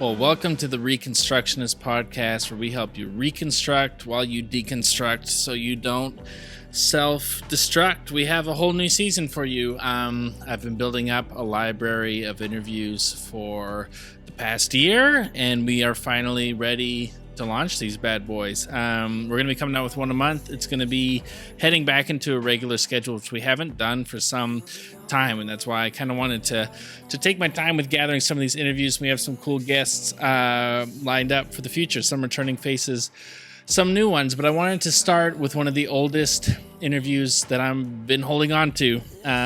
Well, welcome to the Reconstructionist podcast, where we help you reconstruct while you deconstruct so you don't self-destruct. We have a whole new season for you. I've been building up a library of interviews for the past year, and we are finally ready to launch these bad boys. We're going to be coming out with one a month. It's going to be heading back into a regular schedule, which we haven't done for some time, and that's why I kind of wanted to take my time with gathering some of these interviews. We have some cool guests lined up for the future, some returning faces, some new ones, but I wanted to start with one of the oldest interviews that I've been holding on to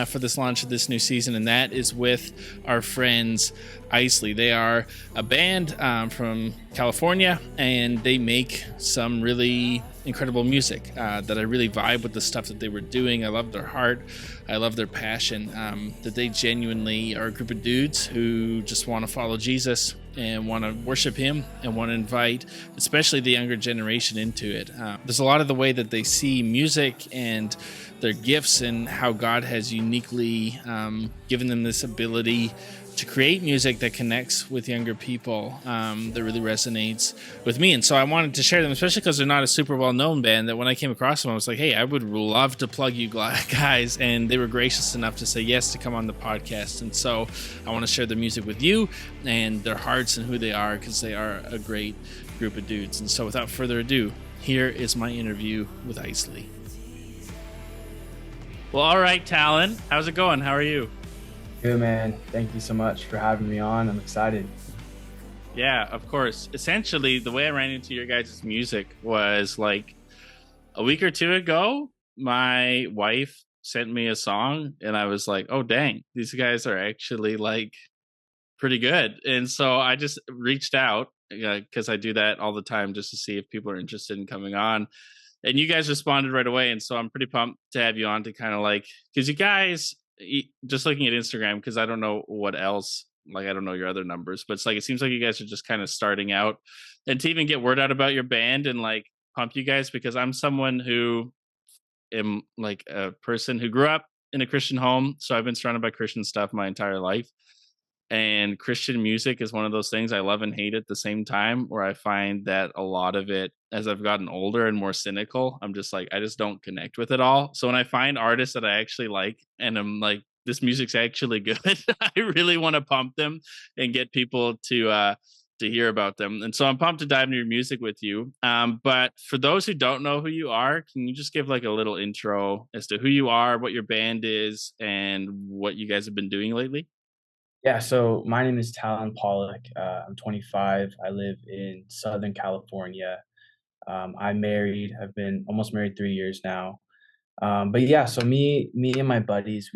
for this launch of this new season, and that is with our friends ISLY. They are a band from California, and they make some really incredible music that I really vibe with the stuff that they were doing. I love their heart. I love their passion, that they genuinely are a group of dudes who just want to follow Jesus and want to worship him and want to invite especially the younger generation into it. There's a lot of the way that they see music and their gifts and how God has uniquely given them this ability to create music that connects with younger people, that really resonates with me. And so I wanted to share them, especially because they're not a super well-known band, that when I came across them, I was like, hey, I would love to plug you guys. And they were gracious enough to say yes to come on the podcast. And so I want to share their music with you and their hearts and who they are, because they are a great group of dudes. And so without further ado, here is my interview with ISLY. Well, all right, Talon, how's it going? How are you? Good, man. Thank you so much for having me on. I'm excited. Yeah, of course. Essentially, the way I ran into your guys' music was like a week or two ago, my wife sent me a song and I was like, oh, dang, these guys are actually like pretty good. And so I just reached out because I do that all the time just to see if people are interested in coming on. And you guys responded right away. And so I'm pretty pumped to have you on to kind of like, because you guys, just looking at Instagram, because I don't know what else, like I don't know your other numbers, but it's like it seems like you guys are just kind of starting out, and to even get word out about your band and like pump you guys, because I'm someone who am like a person who grew up in a Christian home, so I've been surrounded by Christian stuff my entire life, and Christian music is one of those things I love and hate at the same time, where I find that a lot of it, as I've gotten older and more cynical, I'm just like, I just don't connect with it all. So when I find artists that I actually like and I'm like, this music's actually good, I really want to pump them and get people to hear about them. And so I'm pumped to dive into your music with you. But for those who don't know who you are, can you just give like a little intro as to who you are, what your band is, and what you guys have been doing lately? Yeah, so my name is Talon Pollock. I'm 25. I live in Southern California. I'm married. I've been almost married 3 years now. But yeah, so me and my buddies,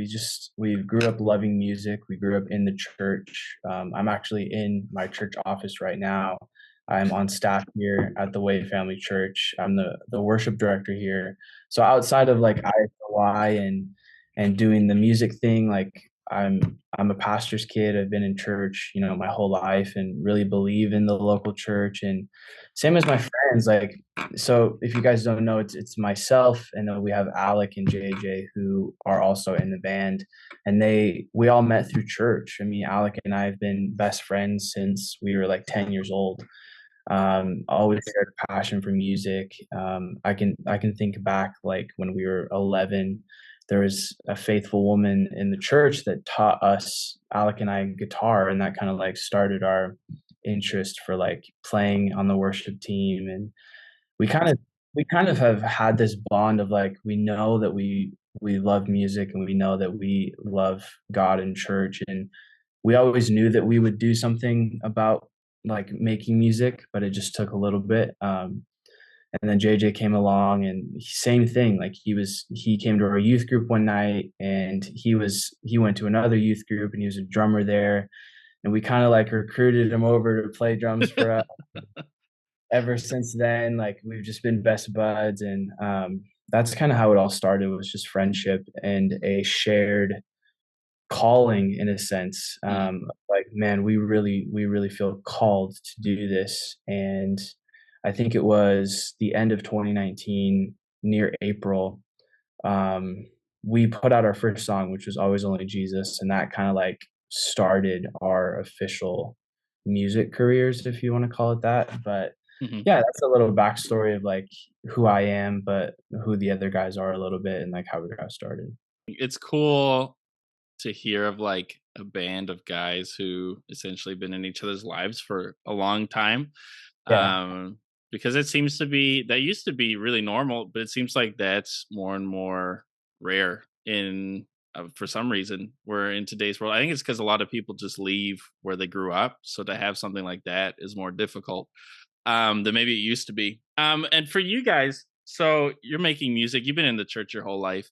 we grew up loving music. We grew up in the church. I'm actually in my church office right now. I'm on staff here at the Way Family Church. I'm the worship director here. So outside of like ISLY and doing the music thing, like I'm a pastor's kid. I've been in church, my whole life, and really believe in the local church. And same as my friends, like, so if you guys don't know, it's myself, and then we have Alec and JJ who are also in the band, and we all met through church. I mean, Alec and I have been best friends since we were like 10 years old. Always shared a passion for music. I can think back like when we were 11. There was a faithful woman in the church that taught us, Alec and I, guitar, and that kind of like started our interest for like playing on the worship team. And we kind of have had this bond of like, we know that we love music, and we know that we love God and church, and we always knew that we would do something about like making music, but it just took a little bit. And then JJ came along, and same thing. Like he came to our youth group one night, and he went to another youth group, and he was a drummer there, and we kind of like recruited him over to play drums for us. Ever since then, like we've just been best buds, and that's kind of how it all started. Was just friendship and a shared calling in a sense. Mm, Like, man, we really feel called to do this. And I think it was the end of 2019, near April. Um, we put out our first song, which was Always Only Jesus, and that kind of like started our official music careers, if you want to call it that. But mhm. yeah, that's a little backstory of like who I am, but who the other guys are a little bit, and like how we got started. It's cool to hear of like a band of guys who essentially been in each other's lives for a long time. Yeah. Um, because it seems to be that used to be really normal, but it seems like that's more and more rare in for some reason we're in today's world. I think it's because a lot of people just leave where they grew up, so to have something like that is more difficult than maybe it used to be. And for you guys, so you're making music, you've been in the church your whole life.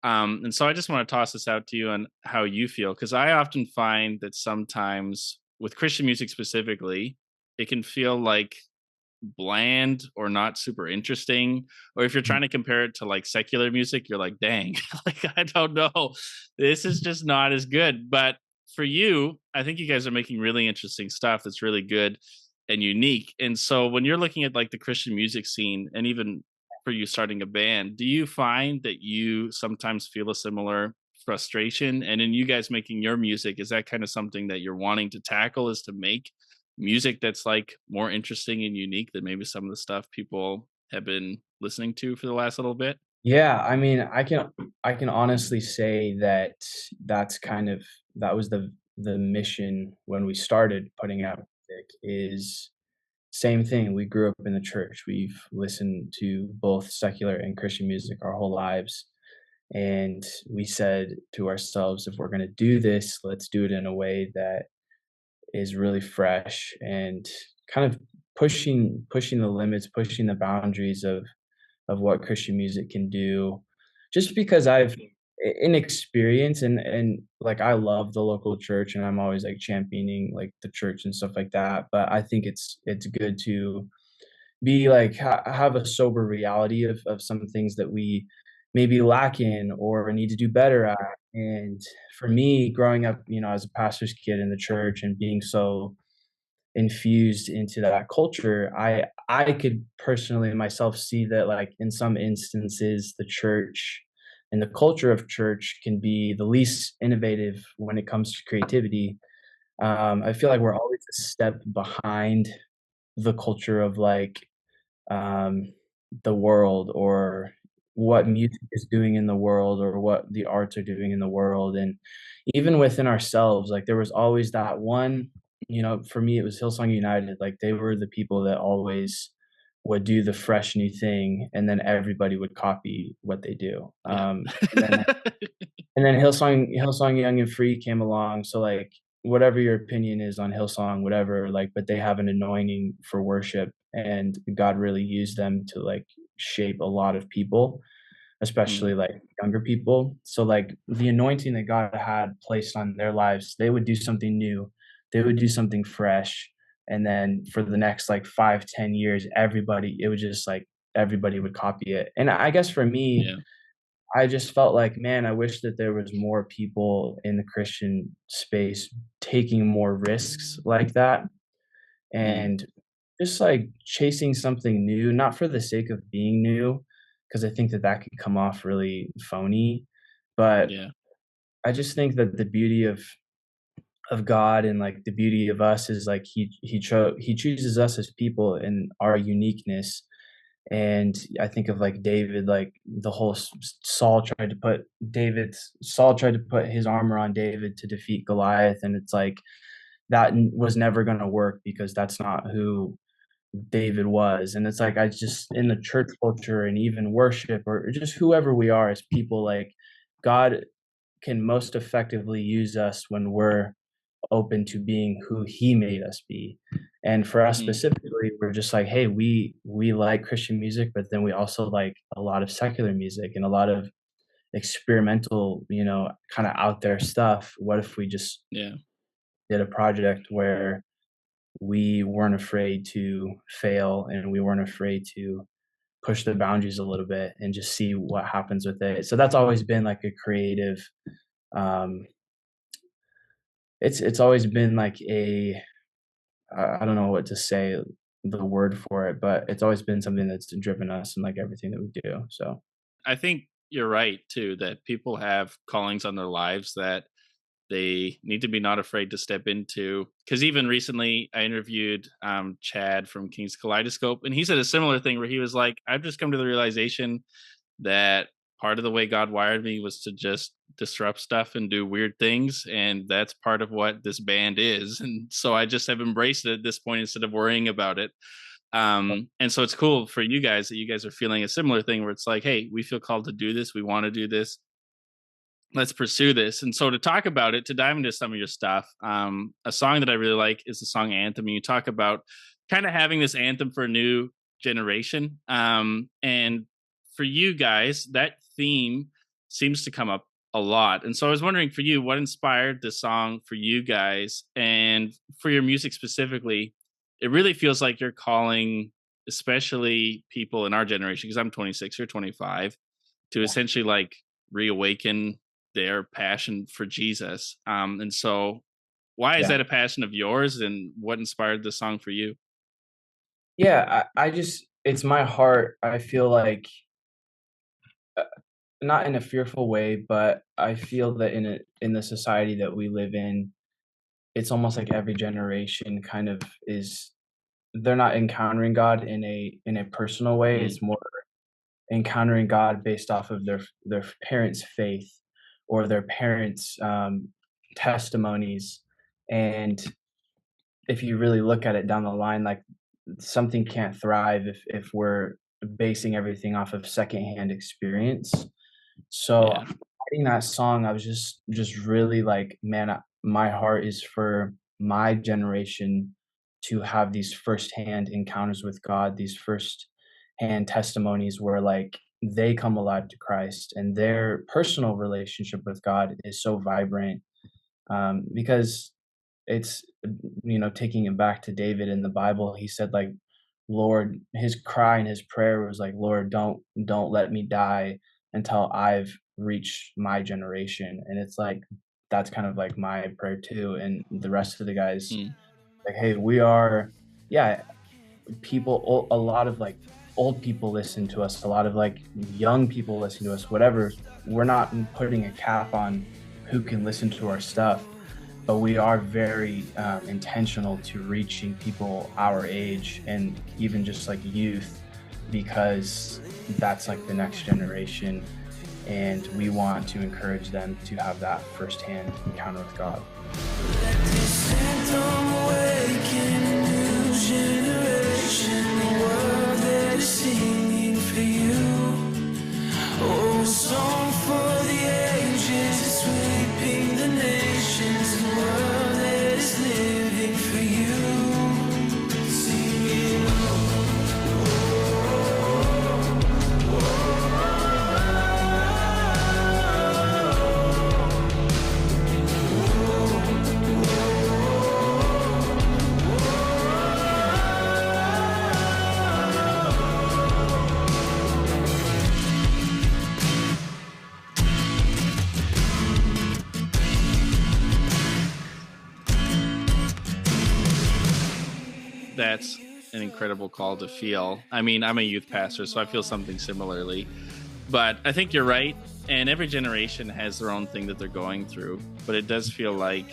And so I just want to toss this out to you on how you feel, because I often find that sometimes with Christian music specifically, it can feel like bland or not super interesting. Or if you're trying to compare it to like secular music, you're like, dang, like I don't know, this is just not as good. But for you, I think you guys are making really interesting stuff that's really good and unique. And so when you're looking at like the Christian music scene, and even for you starting a band, do you find that you sometimes feel a similar frustration? And in you guys making your music, is that kind of something that you're wanting to tackle, is to make music that's like more interesting and unique than maybe some of the stuff people have been listening to for the last little bit? Yeah, I mean, I can honestly say that that was the mission when we started putting out music. Is same thing. We grew up in the church. We've listened to both secular and Christian music our whole lives. And we said to ourselves, if we're going to do this, let's do it in a way that is really fresh and kind of pushing the limits, pushing the boundaries of what Christian music can do. Just because I've in experience, and like I love the local church, and I'm always like championing like the church and stuff like that. But I think it's good to be like have a sober reality of some things that we maybe lack in or need to do better at. And for me, growing up, as a pastor's kid in the church and being so infused into that culture, I could personally myself see that like in some instances the church and the culture of church can be the least innovative when it comes to creativity. I feel like we're always a step behind the culture of like um, the world, or what music is doing in the world, or what the arts are doing in the world. And even within ourselves, like there was always that one, for me, it was Hillsong United. Like they were the people that always would do the fresh new thing, and then everybody would copy what they do. Yeah. And then Hillsong Young and Free came along, so, like, whatever your opinion is on Hillsong, whatever, like, but they have an anointing for worship, and God really used them to, like, shape a lot of people, Mm, especially, like, younger people. So, like, the anointing that God had placed on their lives, they would do something new, they would do something fresh, and then for the next, like, 5, 10 years, it would just, like, everybody would copy it. And I guess for me, yeah. I just felt like, man, I wish that there was more people in the Christian space taking more risks like that, Mm, and just like chasing something new, not for the sake of being new, because I think that that could come off really phony. But yeah. I just think that the beauty of God, and like the beauty of us, is like he chooses us as people in our uniqueness. And I think of like David, like the whole Saul tried to put his armor on David to defeat Goliath, and it's like that was never going to work because that's not who David was. And it's like I just in the church culture and even worship, or just whoever we are as people, like God can most effectively use us when we're open to being who he made us be. And for us Hmm. specifically, we're just like, hey, we like Christian music, but then we also like a lot of secular music and a lot of experimental, kind of out there stuff. What if we just Yeah. did a project where we weren't afraid to fail and we weren't afraid to push the boundaries a little bit and just see what happens with it. So that's always been like a creative, um it's always been like a I don't know what to say, the word for it, but it's always been something that's driven us in like everything that we do. So I think you're right too, that people have callings on their lives that they need to be not afraid to step into. Because even recently I interviewed Chad from King's Kaleidoscope, and he said a similar thing where he was like, I've just come to the realization that part of the way God wired me was to just disrupt stuff and do weird things, and that's part of what this band is. And so I just have embraced it at this point instead of worrying about it. And so it's cool for you guys that you guys are feeling a similar thing where it's like, hey, we feel called to do this, we want to do this, let's pursue this. And so to talk about it, to dive into some of your stuff, a song that I really like is the song Anthem. And you talk about kind of having this anthem for a new generation. And for you guys, that theme seems to come up a lot. And so I was wondering for you, what inspired the song for you guys and for your music specifically? It really feels like you're calling, especially people in our generation, because I'm 26 or 25, to yeah. essentially like reawaken their passion for Jesus. And so why is Yeah. that a passion of yours, and what inspired the song for you? Yeah, I just it's my heart. I feel like uh, not in a fearful way, but I feel that in the society that we live in, it's almost like every generation kind of is they're not encountering God in a personal way. Mm, It's more encountering God based off of their parents' faith or their parents' testimonies. And if you really look at it down the line, like something can't thrive if we're basing everything off of secondhand experience. So yeah. writing that song, I was just really like, man, my heart is for my generation to have these firsthand encounters with God, these firsthand testimonies where like they come alive to Christ and their personal relationship with God is so vibrant. Because it's taking it back to David in the Bible, he said like, Lord, his cry and his prayer was like, Lord, don't let me die until I've reached my generation. And it's like that's kind of like my prayer too. And the rest of the guys, Mm, like, hey, we are, yeah, a lot of like old people listen to us, a lot of like young people listen to us, whatever. We're not putting a cap on who can listen to our stuff, but we are very intentional to reaching people our age and even just like youth, because that's like the next generation, and we want to encourage them to have that firsthand encounter with God. that's an incredible call to feel. I mean, I'm a youth pastor, so I feel something similarly. But I think you're right. And every generation has their own thing that they're going through. But it does feel like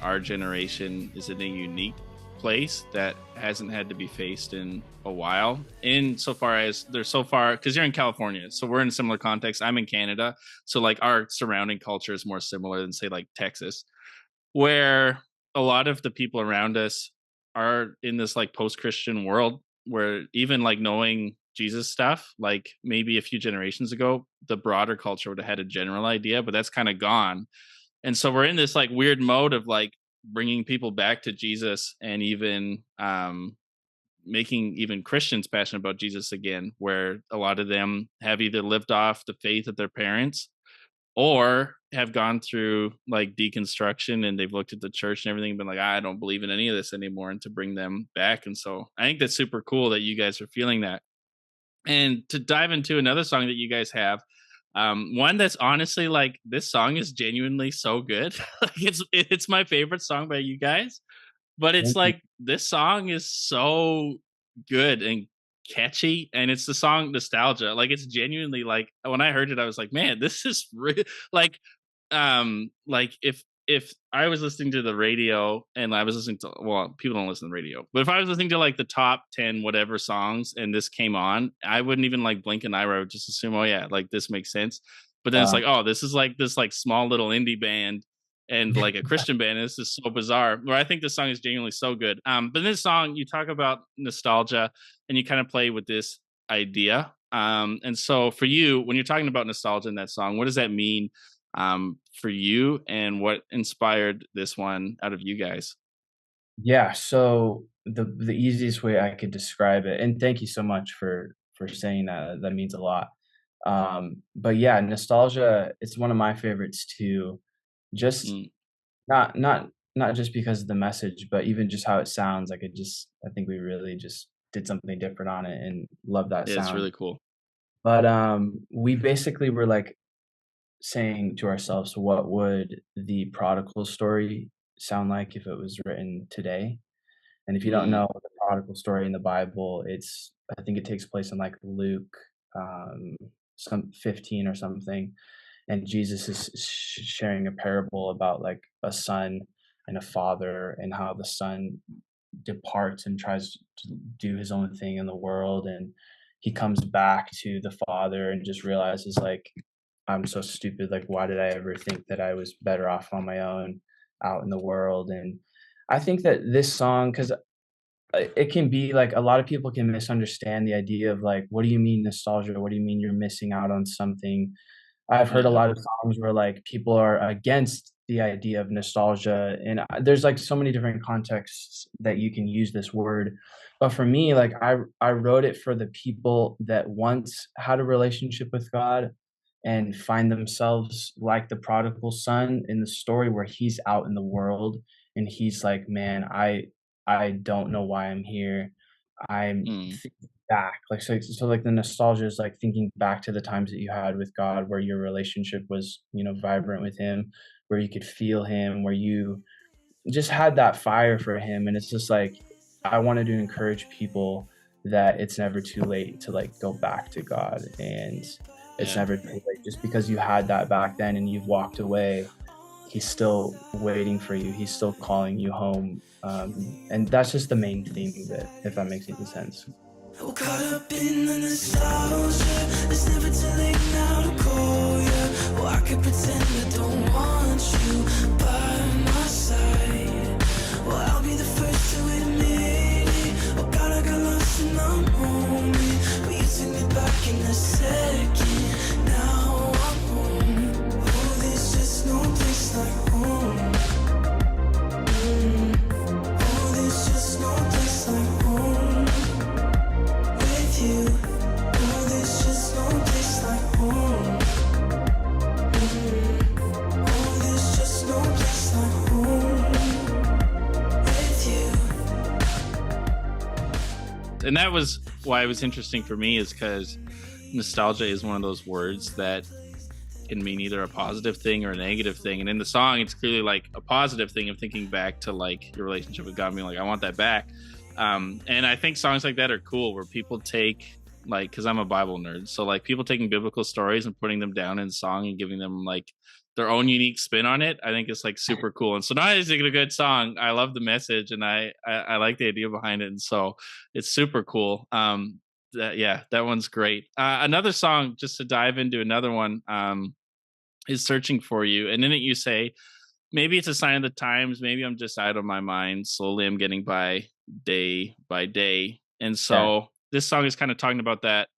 our generation is in a unique place that hasn't had to be faced in a while. In so far as there's so far, because you're in California, so we're in a similar context. I'm in Canada. So like our surrounding culture is more similar than say like Texas, where a lot of the people around us are in this like post-Christian world where even like knowing Jesus stuff, like maybe a few generations ago, the broader culture would have had a general idea, but that's kind of gone. And so we're in this like weird mode of like bringing people back to Jesus, and even making even Christians passionate about Jesus again, where a lot of them have either lived off the faith of their parents or have gone through like deconstruction, and they've looked at the church and everything and been like, I don't believe in any of this anymore, and to bring them back. And so I think that's super cool that you guys are feeling that. And to dive into another song that you guys have, one that's honestly like, this song is genuinely so good. Like it's my favorite song by you guys, but it's Thank you. like, this song is so good and catchy, and it's the song Nostalgia. Like, it's genuinely like, when I heard it, I was like, man, this is like, like if I was listening to the radio and I was listening to, well, people don't listen to the radio, but if I was listening to like the top 10 whatever songs and this came on, I wouldn't even like blink an eye. I would just assume, oh yeah, like this makes sense. But then it's Wow. like, oh, this is like this like small little indie band and like a Christian band. This is so bizarre. Where I think this song is genuinely so good. But in this song, you talk about nostalgia and you kind of play with this idea. And so for you, when you're talking about nostalgia in that song, what does that mean for you, and what inspired this one out of you guys? Yeah, so the easiest way I could describe it, and thank you so much for saying that. That means a lot. But yeah, nostalgia, it's one of my favorites too. Just Mm, not just because of the message, but even just how it sounds. I think we really just did something different on it and love that yeah, it's sound. really cool. But we basically were like saying to ourselves, what would the prodigal story sound like if it was written today? And if you don't Mm, know the prodigal story in the Bible, I think it takes place in like Luke, um, some 15 or something, and Jesus is sharing a parable about like a son and a father, and how the son departs and tries to do his own thing in the world, and he comes back to the father and just realizes like, I'm so stupid. Like, why did I ever think that I was better off on my own out in the world? And I think that this song, because it can be like, a lot of people can misunderstand the idea of like, what do you mean nostalgia? What do you mean you're missing out on something? I've heard a yeah. lot of songs where like people are against the idea of nostalgia, and there's like so many different contexts that you can use this word. But for me, like I wrote it for the people that once had a relationship with God and find themselves like the prodigal son in the story, where he's out in the world and he's like, man, I don't know why I'm here. I'm Mm, thinking back, like, so like the nostalgia is like thinking back to the times that you had with God, where your relationship was, vibrant with Him, where you could feel Him, where you just had that fire for Him. And it's just like, I wanted to encourage people that it's never too late to like go back to God, and it's yeah. never too late. Just because you had that back then and you've walked away, He's still waiting for you. He's still calling you home. And that's just the main theme of it, if that makes any sense. I'm caught up in the nostalgia. It's never too late now to go, yeah. Well, I could pretend I don't want you by my side. Well, I'll be the first to admit it. Oh God, I got lost in the moment, but you took me back in a second. Now I'm home. Oh, there's just no place like home. Oh, there's just no place like home. With you, oh, there's just no place like home. Oh, there's just no place like home. With you. And that was why it was interesting for me, is because nostalgia is one of those words that can mean either a positive thing or a negative thing. And in the song, it's clearly like a positive thing of thinking back to like your relationship with God, being like, I want that back. And I think songs like that are cool, where people take, like, because I'm a Bible nerd, so like people taking biblical stories and putting them down in song and giving them like their own unique spin on it. I think it's like super cool. And so not only is it a good song, I love the message, and I like the idea behind it. And so it's super cool. That one's great. Another song, just to dive into another one, is Searching for You. And in it you say, maybe it's a sign of the times, maybe I'm just out of my mind, slowly I'm getting by day. And Yeah. so this song is kind of talking about that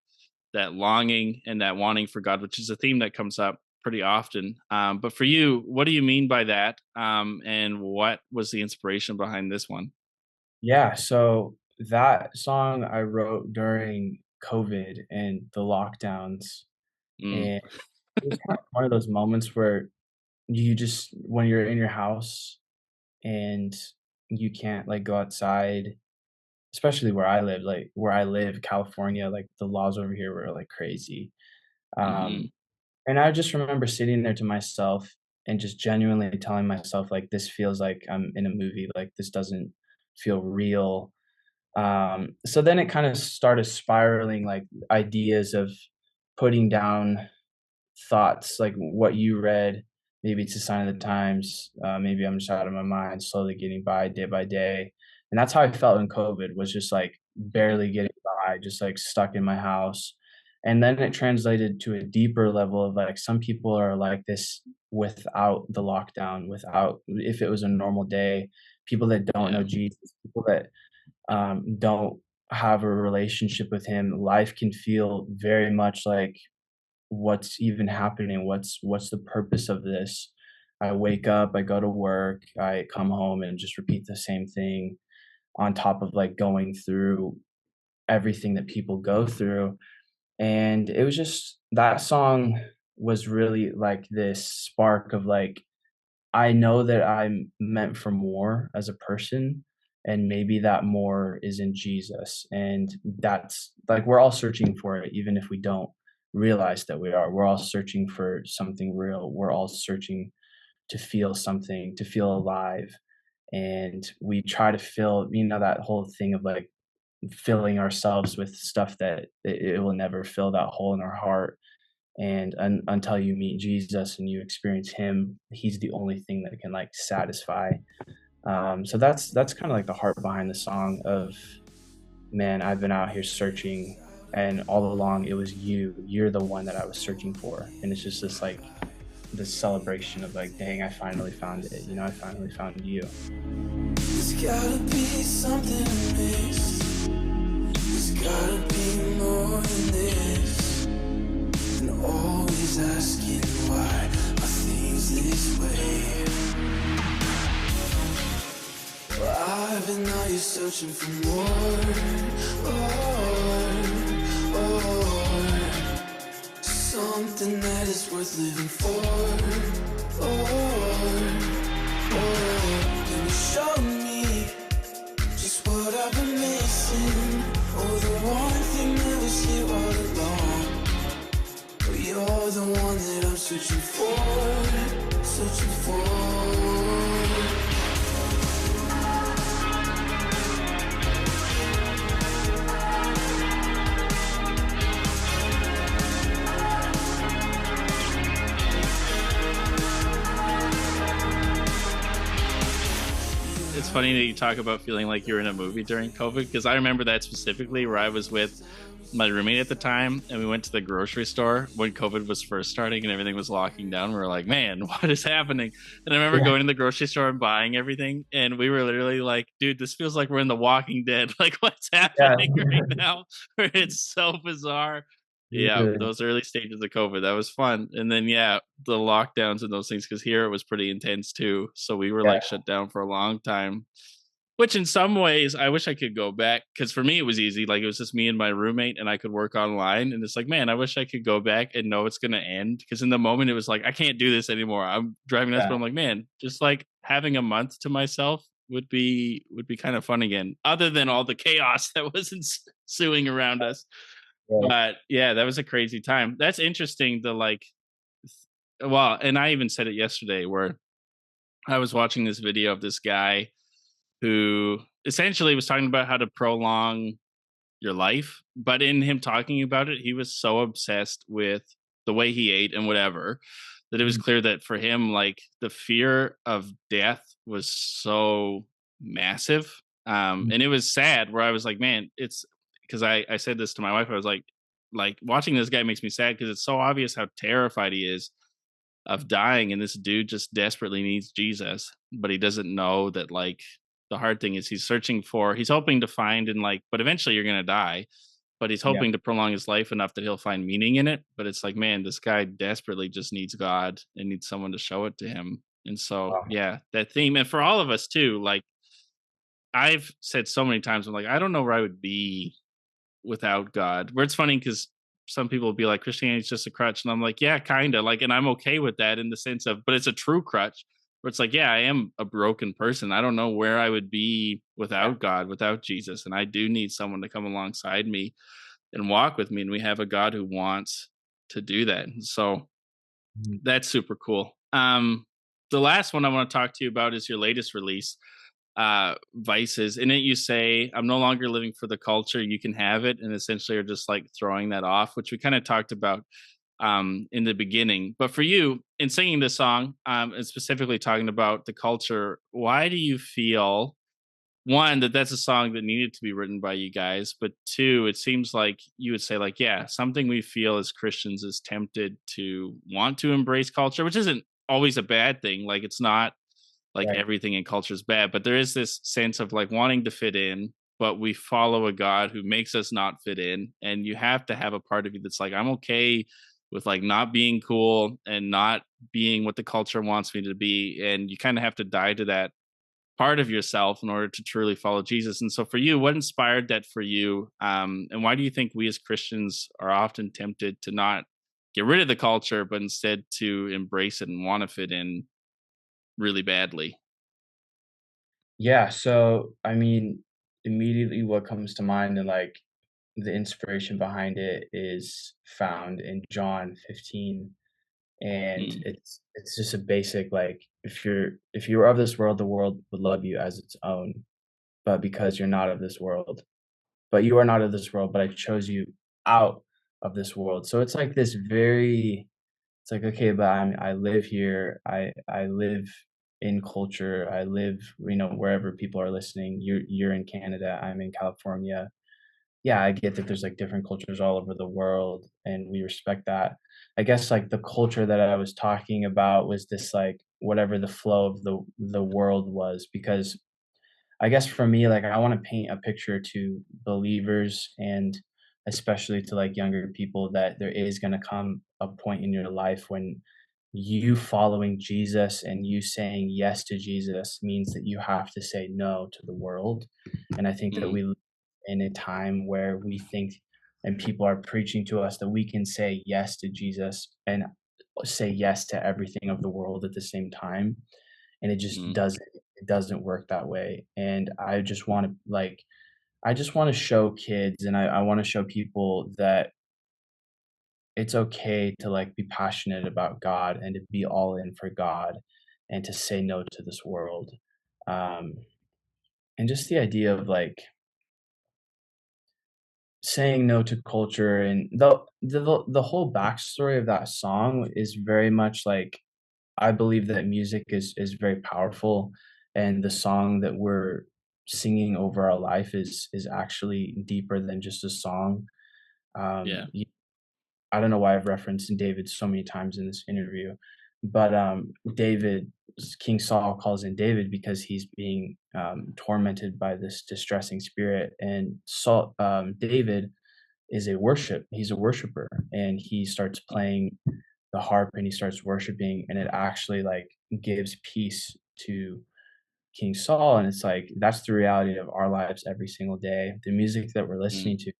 longing and that wanting for God, which is a theme that comes up pretty often. But for you, what do you mean by that? And what was the inspiration behind this one? Yeah, so that song I wrote during COVID and the lockdowns, Mm, and it was kind of one of those moments where you just when you're in your house and you can't, like, go outside, especially where I live, California, like, the laws over here were, like, crazy. mm-hmm, And I just remember sitting there to myself and just genuinely telling myself, like, "This feels like I'm in a movie, like, this doesn't feel real." So then it kinda started spiraling, like, ideas of putting down thoughts, like what you read, maybe it's a sign of the times, maybe I'm just out of my mind, slowly getting by day, and that's how I felt in COVID, was just, like, barely getting by, just, like, stuck in my house, and then it translated to a deeper level of, like, some people are like this without the lockdown, without if it was a normal day, people that don't yeah, know Jesus, people that, don't have a relationship with him, life can feel very much like what's even happening? What's the purpose of this? I wake up, I go to work, I come home and just repeat the same thing on top of like going through everything that people go through. And it was just that song was really like this spark of like I know that I'm meant for more as a person, and maybe that more is in Jesus. And that's like we're all searching for it, even if we don't realize that we are. We're all searching for something real. We're all searching to feel something, to feel alive. And we try to fill, that whole thing of like filling ourselves with stuff that it will never fill that hole in our heart. And until you meet Jesus and you experience him, he's the only thing that can like satisfy. So that's kind of like the heart behind the song of, man, I've been out here searching, and all along it was you're the one that I was searching for. And it's just this like this celebration of like, dang, I finally found it, I finally found you. There's gotta be something amiss. There's gotta be more than this. And always asking why are things this way. Well, I've been out here searching for more. Something that is worth living for. Can you show me just what I've been missing? Oh, the one thing that was here all along. Oh, you're the one that I'm searching for, searching for. it's funny that you talk about feeling like you're in a movie during COVID, because I remember that specifically, where I was with my roommate at the time and we went to the grocery store when COVID was first starting and everything was locking down. We were like, man, what is happening? And I remember going to the grocery store and buying everything, and we were literally like, dude, this feels like we're in The Walking Dead. Like, what's happening right now? It's so bizarre. Yeah, Yeah. those early stages of COVID, that was fun. And then the lockdowns and those things, because here it was pretty intense too, so we were like shut down for a long time, which in some ways I wish I could go back, because for me it was easy. Like, it was just me and my roommate and I could work online, and it's like, man, I wish I could go back and know it's gonna end, because in the moment it was like, I can't do this anymore, I'm driving us. But I'm like, man, just like having a month to myself would be kind of fun again, other than all the chaos that was ensuing around us. But yeah, that was a crazy time. That's interesting. Well, and I even said it yesterday, where I was watching this video of this guy who essentially was talking about how to prolong your life. But in him talking about it, he was so obsessed with the way he ate and whatever, that it was clear that for him, like, the fear of death was so massive. And it was sad, where I was like, man, it's because I said this to my wife. I was like watching this guy makes me sad, because it's so obvious how terrified he is of dying. And this dude just desperately needs Jesus, but he doesn't know that, like, the hard thing is he's hoping to find, and like, but eventually you're going to die. but he's Yeah. hoping to prolong his life enough that he'll find meaning in it. But it's like, man, this guy desperately just needs God and needs someone to show it to him. And so, Wow. yeah, that theme, and for all of us too, like I've said so many times, I'm like, I don't know where I would be without God. Where it's funny because some people will be like, Christianity's just a crutch. And I'm like, yeah, kind of like, and I'm okay with that in the sense of, but it's a true crutch where it's like, yeah, I am a broken person. I don't know where I would be Yeah. without God, without Jesus. And I do need someone to come alongside me and walk with me. And we have a God who wants to do that. And so Mhm. that's super cool. The last one I want to talk to you about is your latest release, Vices. In it, you say, I'm no longer living for the culture, you can have it. And essentially are just like throwing that off, which we kind of talked about in the beginning. But for you, in singing this song, and specifically talking about the culture, why do you feel one that that's a song that needed to be written by you guys, but two, it seems like you would say like, yeah, something we feel as Christians is tempted to want to embrace culture, which isn't always a bad thing. Like it's not like Right. everything in culture is bad, but there is this sense of like wanting to fit in, but we follow a God who makes us not fit in. And you have to have a part of you that's like, I'm okay with like not being cool and not being what the culture wants me to be. And you kind of have to die to that part of yourself in order to truly follow Jesus. And so for you, what inspired that for you? And why do you think we as Christians are often tempted to not get rid of the culture, but instead to embrace it and want to fit in really badly? Yeah, so I mean, immediately what comes to mind and like the inspiration behind it is found in John 15. And Mm, it's just a basic like if you were of this world, the world would love you as its own. But because you're not of this world, but you are not of this world, but I chose you out of this world. So it's like this very it's like, okay, but I live here. I live in culture. I live, wherever people are listening. You're in Canada. I'm in California. Yeah, I get that there's like different cultures all over the world, and we respect that. I guess like the culture that I was talking about was this like whatever the flow of the world was, because I guess for me, like I want to paint a picture to believers and especially to like younger people that there is going to come a point in your life when you following Jesus and you saying yes to Jesus means that you have to say no to the world. And I think that mm, we live in a time where we think and people are preaching to us that we can say yes to Jesus and say yes to everything of the world at the same time, and mm, it doesn't work that way. And I just want to like I just want to show kids and I want to show people that it's okay to like be passionate about God and to be all in for God and to say no to this world. um and just the idea of like saying no to culture, and the whole backstory of that song is very much like I believe that music is very powerful, and the song that we're singing over our life is actually deeper than just a song. yeah. I don't know why I've referenced David so many times in this interview, but David, King Saul calls in David because he's being tormented by this distressing spirit, and David he's a worshiper, and he starts playing the harp and he starts worshiping, and it actually like gives peace to King Saul. And it's like that's the reality of our lives every single day. The music that we're Mm, listening to,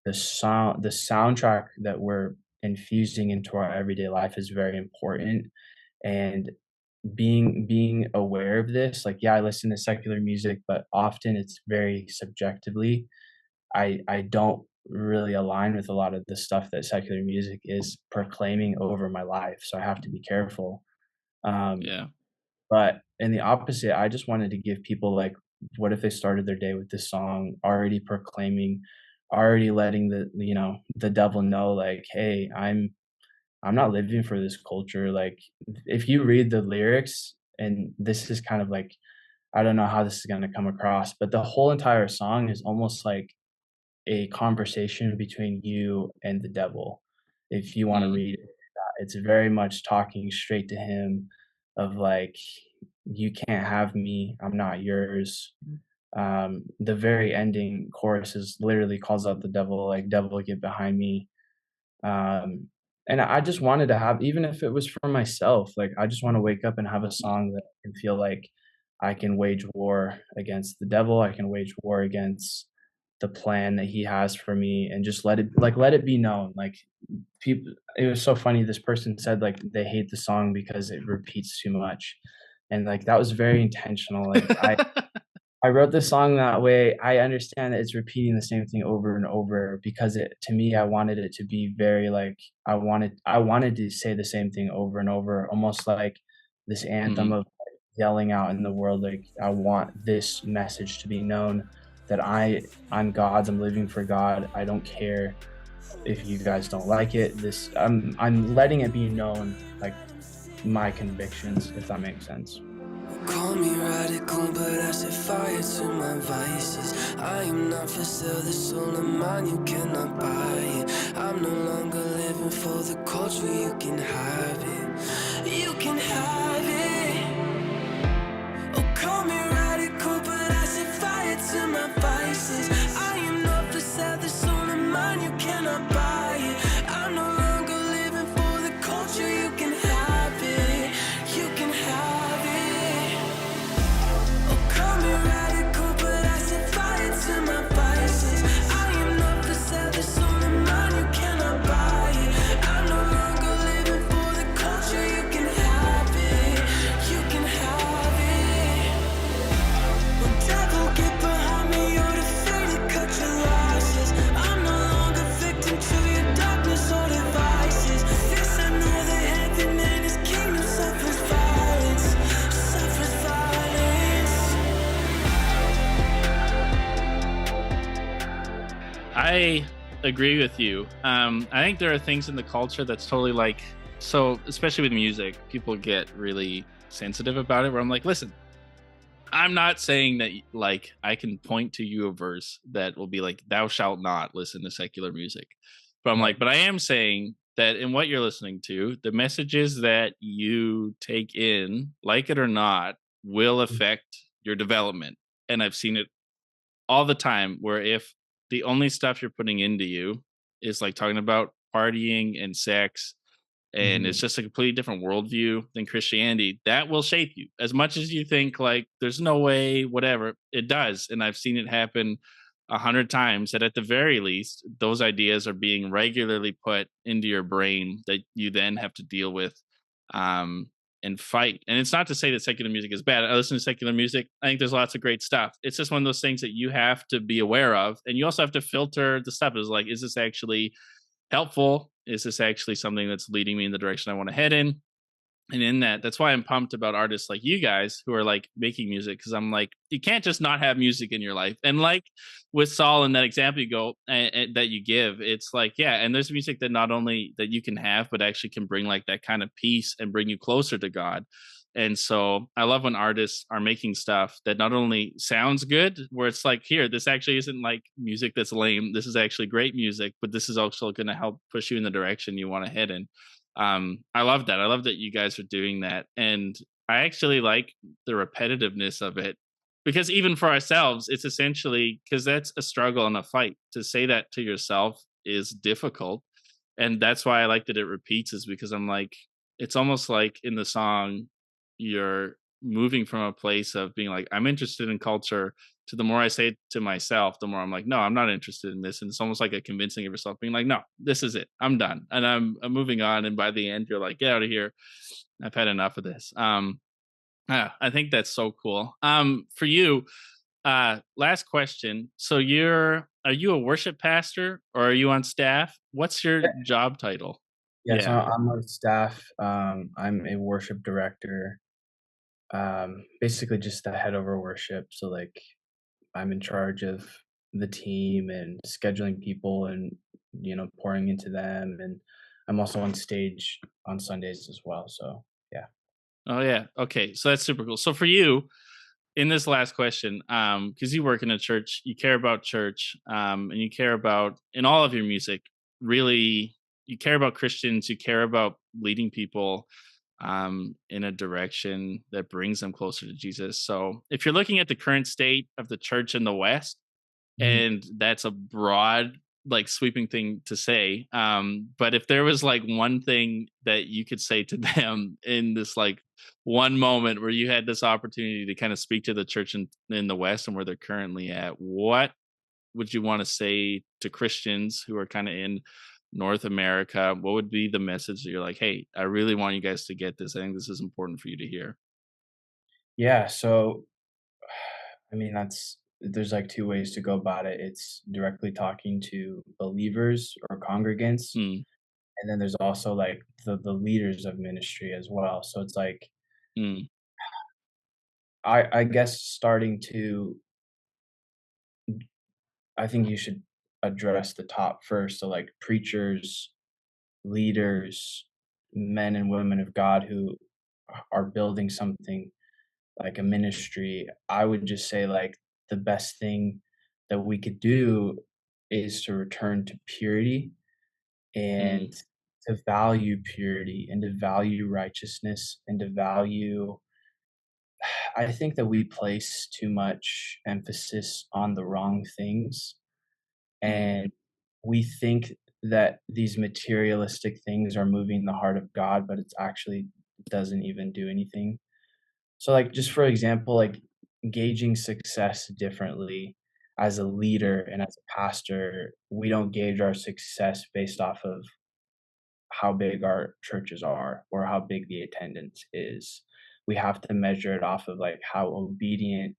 the soundtrack that we're infusing into our everyday life is very important. And being aware of this, like yeah, I listen to secular music, but often it's very subjectively. I don't really align with a lot of the stuff that secular music is proclaiming over my life, so I have to be careful. Um, yeah. but in the opposite, I just wanted to give people like, what if they started their day with this song already proclaiming, already letting the devil know like, hey, I'm not living for this culture. Like if you read the lyrics, and this is kind of like I don't know how this is gonna come across, but the whole entire song is almost like a conversation between you and the devil. If you wanna Mm, read it, it's very much talking straight to him of like, "You can't have me, I'm not yours. The very ending chorus is literally calls out the devil, like, "Devil, get behind me." Um, and I just wanted to have, even if it was for myself, like, I just wanna wake up and have a song that I can feel like I can wage war against the devil, I can wage war against the plan that he has for me, and just let it be known, like, people it was so funny, this person said, like, they hate the song because it repeats too much, and, like, that was very intentional, like, I wrote the song that way. I understand that it's repeating the same thing over and over because to me, I wanted it to be very, like, I wanted to say the same thing over and over, almost like this anthem Mhm. of, like, yelling out in the world, like, I want this message to be known that I'm God's, I'm living for God. I don't care if you guys don't like it. I'm letting it be known, like, my convictions, if that makes sense. Call me radical, but I set fire to my vices. I am not for sale, this soul of mine, you cannot buy it. I'm no longer living for the culture, you can have it. You can have it. Oh, call me radical, but I set fire to my vices. I am not for sale, this soul of mine, you cannot buy it. I'm no longer living for the culture, you can have it. You can have it. Oh, call me radical, but I set fire to my vices. I am not for sale, this soul of mine, you cannot buy it. I'm no longer living for the culture, you can have it. You can have it. Oh, devil, get behind me, you're defeated, cut your losses. I'm no longer victim to your darkness or devices. This I know that heaven and his kingdom suffers violence. Suffers violence. I agree with you. I think there are things in the culture that's totally like, so especially with music, people get really sensitive about it. Where I'm like, listen, I'm not saying that like I can point to you a verse that will be like, "Thou shalt not listen to secular music," but I'm Right. like, but I am saying that in what you're listening to, the messages that you take in, like it or not, will affect your development. And I've seen it all the time where if the only stuff you're putting into you is like talking about partying and sex and it's Mhm. just a completely different worldview than Christianity, that will shape you as much as you think like there's no way, whatever. It does, and I've seen it happen 100 times. That at the very least, those ideas are being regularly put into your brain that you then have to deal with, um, and fight. And it's not to say that secular music is bad. I listen to secular music. I think there's lots of great stuff. It's just one of those things that you have to be aware of, and you also have to filter the stuff. Is like, is this actually helpful? Is this actually something that's leading me in the direction I want to head in? And in that, that's why I'm pumped about artists like you guys who are like making music, because I'm like, you can't just not have music in your life. And like with Saul and that example you go that you give, it's like, yeah, and there's music that not only that you can have, but actually can bring like that kind of peace and bring you closer to God. And so I love when artists are making stuff that not only sounds good, where it's like, here, this actually isn't like music that's lame. This is actually great music, but this is also going to help push you in the direction you want to head in. I love that. I love that you guys are doing that. And I actually like the repetitiveness of it because even for ourselves, it's essentially because that's a struggle and a fight. To say that to yourself is difficult. And that's why I like that it repeats, is because I'm like, it's almost like in the song, you're moving from a place of being like, I'm interested in culture, to the more I say it to myself, the more I'm like, no, I'm not interested in this. And it's almost like a convincing of yourself, being like, no, this is it. I'm done. And I'm moving on. And by the end, you're like, get out of here. I've had enough of this. Yeah, I think that's so cool. For you, last question. So are you a worship pastor or are you on staff? What's your job title? Yeah, so Yeah. I'm on staff. I'm a worship director. Basically just the head over worship. So, like, I'm in charge of the team and scheduling people and, pouring into them. And I'm also on stage on Sundays as well. So yeah. Oh yeah. Okay. So that's super cool. So for you, in this last question, because you work in a church, you care about church, and you care about in all of your music, really, you care about Christians, you care about leading people. in a direction that brings them closer to Jesus. So if you're looking at the current state of the church in the West, Mhm. and that's a broad, like, sweeping thing to say, but if there was like one thing that you could say to them in this like one moment where you had this opportunity to kind of speak to the church in the West and where they're currently at, what would you want to say to Christians who are kind of in North America? What would be the message that you're like, hey, I really want you guys to get this. I think this is important for you to hear. Yeah, so I mean, there's like two ways to go about it. It's directly talking to believers or congregants, Mm, and then there's also like the leaders of ministry as well. So it's like mm, I guess starting to I think you should address the top first. So like preachers, leaders, men and women of God who are building something like a ministry. I would just say like the best thing that we could do is to return to purity and mm, to value purity and to value righteousness and to value I think that we place too much emphasis on the wrong things, mm, and we think that these materialistic things are moving the heart of God, but it's actually doesn't even do anything. So, like, just for example, like gauging success differently as a leader and as a pastor, we don't gauge our success based off of how big our churches are or how big the attendance is. We have to measure it off of like how obedient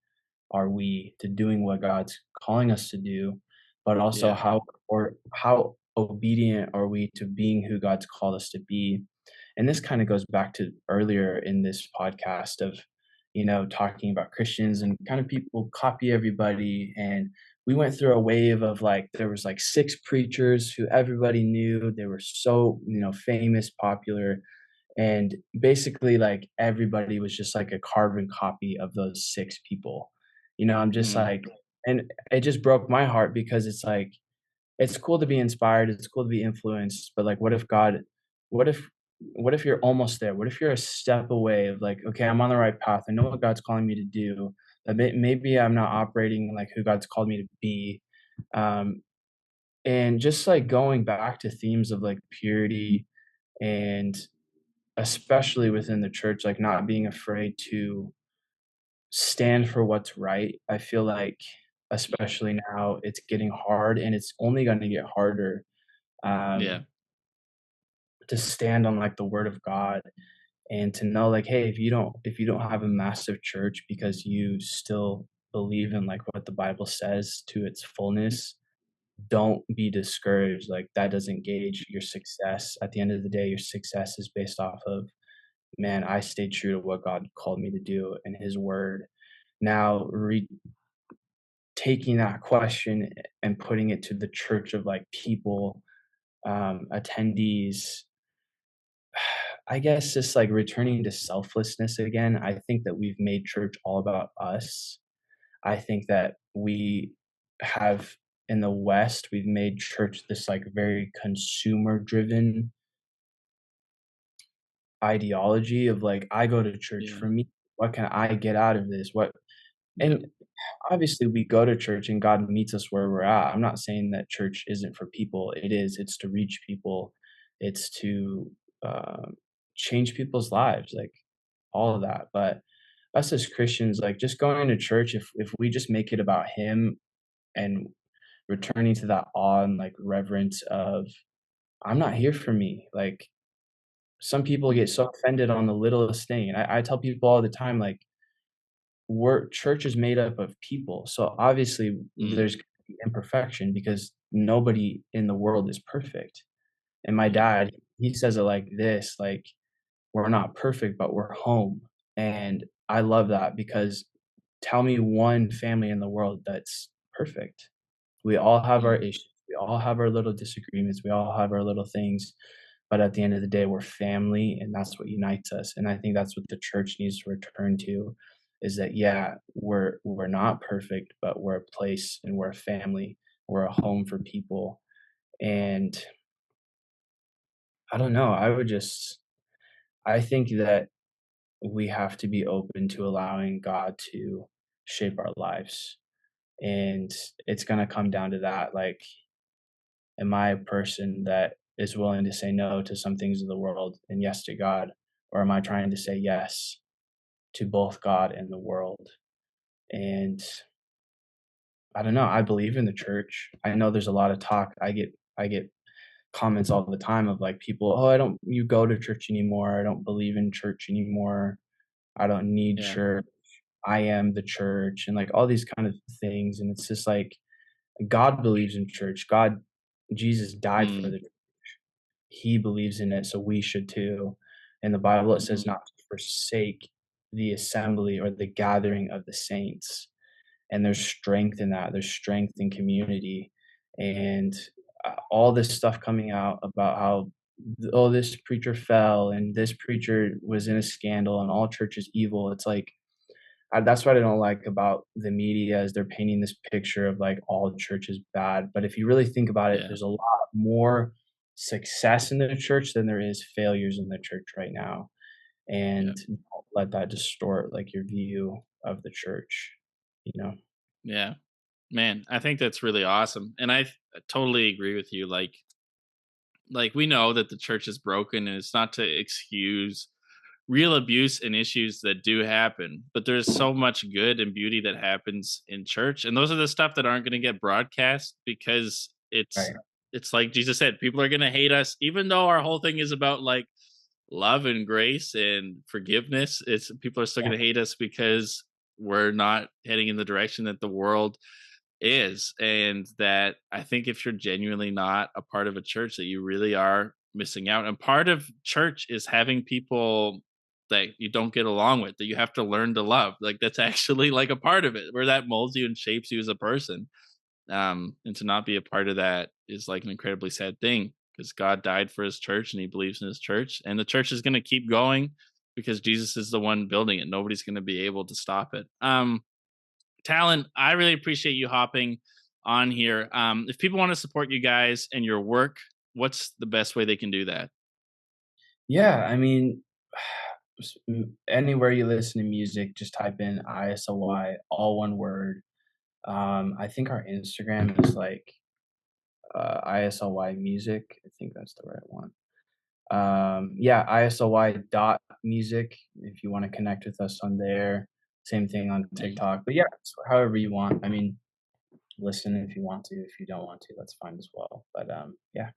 are we to doing what God's calling us to do, but also yeah. how obedient are we to being who God's called us to be. And this kind of goes back to earlier in this podcast of, talking about Christians and kind of people copy everybody. And we went through a wave of like, there was like six preachers who everybody knew. They were so, famous, popular. And basically, like everybody was just like a carbon copy of those six people. I'm just Mm, like, and it just broke my heart because it's like, it's cool to be inspired, it's cool to be influenced, but like what if what if you're almost there? What if you're a step away of like, okay, I'm on the right path. I know what God's calling me to do. But maybe I'm not operating like who God's called me to be. Um, and just like going back to themes of like purity and especially within the church, like not being afraid to stand for what's right. I feel like, especially now, it's getting hard and it's only going to get harder yeah. um, to stand on like the word of God and to know like, hey, if you don't have a massive church because you still believe in like what the Bible says to its fullness, don't be discouraged. Like that doesn't gauge your success. At the end of the day, your success is based off of, man, I stayed true to what God called me to do and his word. Now, taking that question and putting it to the church of like people, attendees, I guess just like returning to selflessness again. I think that we've made church all about us. I think that we have in the West, we've made church this like very consumer driven ideology of like, I go to church Yeah. for me. What can I get out of this? What Yep. and obviously we go to church and God meets us where we're at. I'm not saying that church isn't for people. It is. It's to reach people. It's to change people's lives, like all of that. But us as Christians, like just going to church, if we just make it about Him and returning to that awe and like reverence of, I'm not here for me. Like some people Mm, get so offended on the littlest thing, and I tell people all the time, like we're church is made up of people. So obviously mm, there's gonna be imperfection because nobody in the world is perfect. And my yeah. dad, he says it like this, like we're not perfect, but we're home. And I love that because tell me one family in the world that's perfect. We all have our Mm, issues. We all have our little disagreements. We all have our little things. But at the end of the day, we're family, and that's what unites us. And I think that's what the church needs to return to is that, yeah, we're not perfect, but we're a place and we're a family. We're a home for people. And I don't know. I think that we have to be open to allowing God to shape our lives. And it's going to come down to that. Like, am I a person that is willing to say no to some things of the world and yes to God? Or am I trying to say yes to both God and the world? And I don't know. I believe in the church. I know there's a lot of talk. I get comments all the time of like people, oh, I don't you go to church anymore. I don't believe in church anymore. I don't need Yeah. church. I am the church and like all these kind of things. And it's just like God believes in church. Jesus died for Mm, the he believes in it, so we should too. In the Bible, it says mhm. not to forsake the assembly or the gathering of the saints. And there's strength in that. There's strength in community. And all this stuff coming out about how, oh, this preacher fell and this preacher was in a scandal and all church is evil. It's like, that's what I don't like about the media is they're painting this picture of like all church is bad. But if you really think about it, Yeah. there's a lot more success in the church than there is failures in the church right now. Yeah. And don't let that distort like your view of the church, you know? Yeah. Man, I think that's really awesome. And totally agree with you. Like we know that the church is broken, and it's not to excuse real abuse and issues that do happen, but there's so much good and beauty that happens in church, and those are the stuff that aren't going to get broadcast because Right. it's like Jesus said, people are going to hate us even though our whole thing is about like love and grace and forgiveness. It's people are still Yeah. going to hate us because we're not heading in the direction that the world is. And that I think if you're genuinely not a part of a church, that you really are missing out. And part of church is having people that you don't get along with, that you have to learn to love. Like that's actually like a part of it, where that molds you and shapes you as a person. And to not be a part of that is like an incredibly sad thing, because God died for his church and he believes in his church, and the church is going to keep going because Jesus is the one building it. Nobody's going to be able to stop it. Talon, I really appreciate you hopping on here. If people want to support you guys and your work, what's the best way they can do that? Yeah, I mean, anywhere you listen to music, just type in ISLY, all one word. I think our Instagram is like ISLY music. I think that's the right one. Yeah, ISLY dot music if you want to connect with us on there. Same thing on Mhm. TikTok. But yeah, however you want. I mean, listen if you want to. If you don't want to, that's fine as well. But yeah.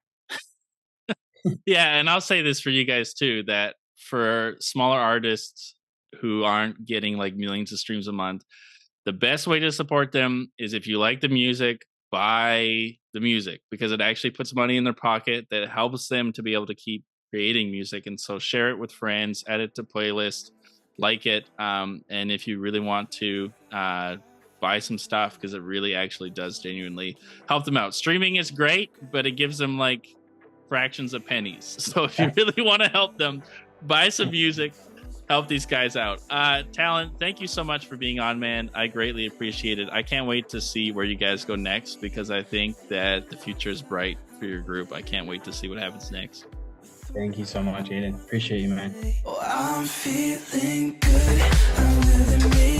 Yeah, and I'll say this for you guys too, that for smaller artists who aren't getting like millions of streams a month, the best way to support them is if you like the music, buy the music, because it actually puts money in their pocket that helps them to be able to keep creating music. And so share it with friends, add it to playlists, like it. And if you really want to buy some stuff, because it really actually does genuinely help them out. Streaming is great, but it gives them like fractions of pennies. So if you really want to help them, buy some music, help these guys out. Talon, thank you so much for being on, man. I greatly appreciate it. I can't wait to see where you guys go next, because I think that the future is bright for your group. I can't wait to see what happens next. Thank you so much, Aiden. Appreciate you, man. Oh, I'm feeling good. I'm living me